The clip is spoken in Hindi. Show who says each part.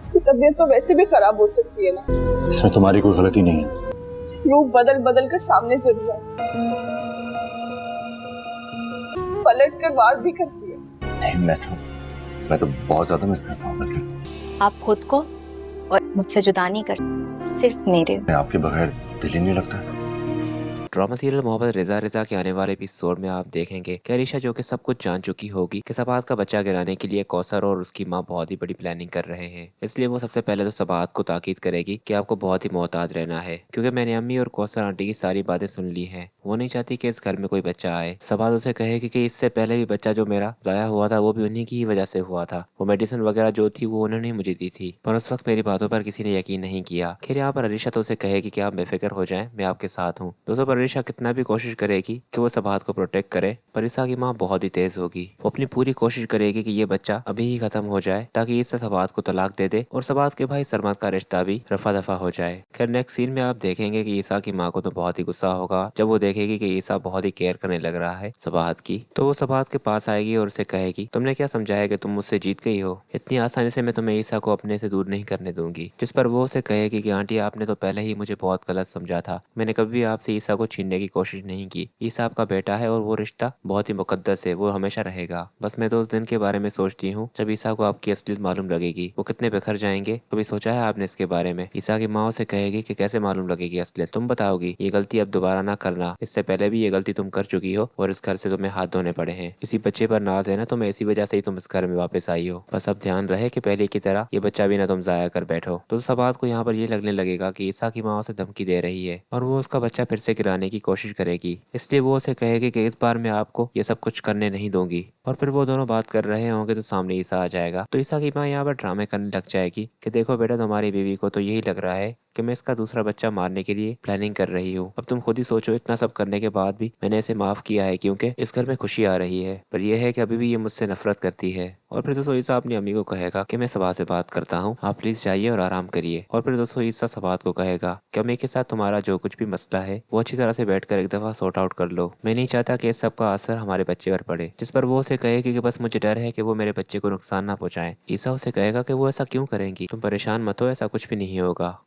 Speaker 1: उसकी तबीयत तो वैसे भी खराब हो सकती है ना।
Speaker 2: इसमें तुम्हारी कोई गलती नहीं है।
Speaker 1: रूप बदल बदल कर सामने जरूर आती है, पलट कर वार भी करती है।
Speaker 2: नहीं, मैं तो बहुत ज्यादा मिस करता हूँ बल्कि।
Speaker 3: आप खुद को और मुझसे जुदा नहीं कर, सिर्फ मेरे।
Speaker 2: आपके बगैर दिल ही नहीं लगता।
Speaker 4: ड्रामा सीरियल मोहब्बत रेजा रेजा के आने वाले एपिसोड में आप देखेंगे कि अरीशा जो कि सब कुछ जान चुकी होगी कि सबात का बच्चा गिराने के लिए कौसर और उसकी माँ बहुत ही बड़ी प्लानिंग कर रहे हैं। इसलिए वो सबसे पहले तो सबात को ताकीद करेगी कि आपको बहुत ही मोहतात रहना है, क्योंकि मैंने अम्मी और कौसर आंटी की सारी बातें सुन ली हैं। वो नहीं चाहती कि इस घर में कोई बच्चा आए। सबात उसे कहेगी कि इससे पहले भी बच्चा जो मेरा जाया हुआ था वो भी उन्हीं की ही वजह से हुआ था। वो मेडिसिन वगैरह जो थी वो उन्होंने मुझे दी थी, पर उस वक्त मेरी बातों पर किसी ने यकीन नहीं किया। खैर यहाँ पर अरीशा तो उसे कहेगी कि आप बेफिक्र हो जाएं, मैं आपके साथ हूँ। दोस्तों पर अरीशा कितना भी कोशिश करेगी कि वो सबात को प्रोटेक्ट करे, पर ईसा की माँ बहुत ही तेज होगी। वो अपनी पूरी कोशिश करेगी कि ये बच्चा अभी ही खत्म हो जाए ताकि ईसा सबात को तलाक दे दे और सबात के भाई सरमद का रिश्ता भी रफा दफा हो जाए। खैर नेक्स्ट सीन में आप देखेंगे कि ईसा की माँ को तो बहुत ही गुस्सा होगा जब वो देखेगी कि ईसा बहुत ही केयर करने लग रहा है सबात की। तो वो सबात के पास आएगी और उसे कहेगी, तुमने क्या समझाया कि तुम मुझसे जीत गई हो? इतनी आसानी से मैं तुम्हें ईसा को अपने से दूर नहीं करने दूंगी। जिस पर वो उसे कहेगी कि आंटी आपने तो पहले ही मुझे बहुत गलत समझा था, मैंने कभी भी आपसे ईसा को छीनने की कोशिश नहीं की। ईसा आपका बेटा है और वो रिश्ता बहुत ही मुकद्दस है, वो हमेशा रहेगा। बस मैं तो उस दिन के बारे में सोचती हूँ जब ईसा को आपकी असलियत मालूम लगेगी, वो कितने बिखर जाएंगे। कभी सोचा है आपने इसके बारे में? ईसा की माँ उसे कहेगी कि कैसे मालूम लगेगी असलियत, तुम बताओगी। ये गलती अब दोबारा ना करना, इससे पहले भी ये गलती तुम कर चुकी हो और इस घर से तुम्हें हाथ धोने पड़े हैं। इसी बच्चे पर नाज है ना तुम्हें, इसी वजह से ही तुम इस घर में वापस आई हो। बस अब ध्यान रहे कि पहले की तरह ये बच्चा भी ना तुम जाया कर बैठो। तो सबात को यहाँ पर ये लगने लगेगा कि ईसा की माँ उसे धमकी दे रही है और वो उसका बच्चा फिर से गिराने की कोशिश करेगी। इसलिए वो उसे कहेगी कि इस बार मैं आपको ये सब कुछ करने नहीं दूंगी। और फिर वो दोनों बात कर रहे होंगे तो सामने ईसा आ जाएगा। तो ईसा की माँ यहाँ पर ड्रामे करने लग जाएगी कि देखो बेटा, तुम्हारी बीवी को तो यही लग रहा है कि मैं इसका दूसरा बच्चा मारने के लिए प्लानिंग कर रही हूँ। अब तुम खुद ही सोचो, इतना सब करने के बाद भी मैंने इसे माफ किया है क्योंकि इस घर में खुशी आ रही है, पर यह है कि अभी भी ये मुझसे नफरत करती है। और फिर दोस्तों ईसा अपनी अम्मी को कहेगा कि मैं सबा से बात करता हूँ, आप प्लीज जाइए और आराम करिए। और फिर दोस्तों ईसा सबात को कहेगा कि अम्मी के साथ तुम्हारा जो कुछ भी मसला है वो अच्छी तरह से बैठकर एक दफा सॉर्ट आउट कर लो। मैं नहीं चाहता कि इस सब का असर हमारे बच्चे पर पड़े। जिस पर वो उसे कहेगी कि बस मुझे डर है कि वो मेरे बच्चे को नुकसान ना पहुंचाएं। ईसा उसे कहेगा कि वो ऐसा क्यों करेंगी, तुम परेशान मत हो, ऐसा कुछ भी नहीं होगा।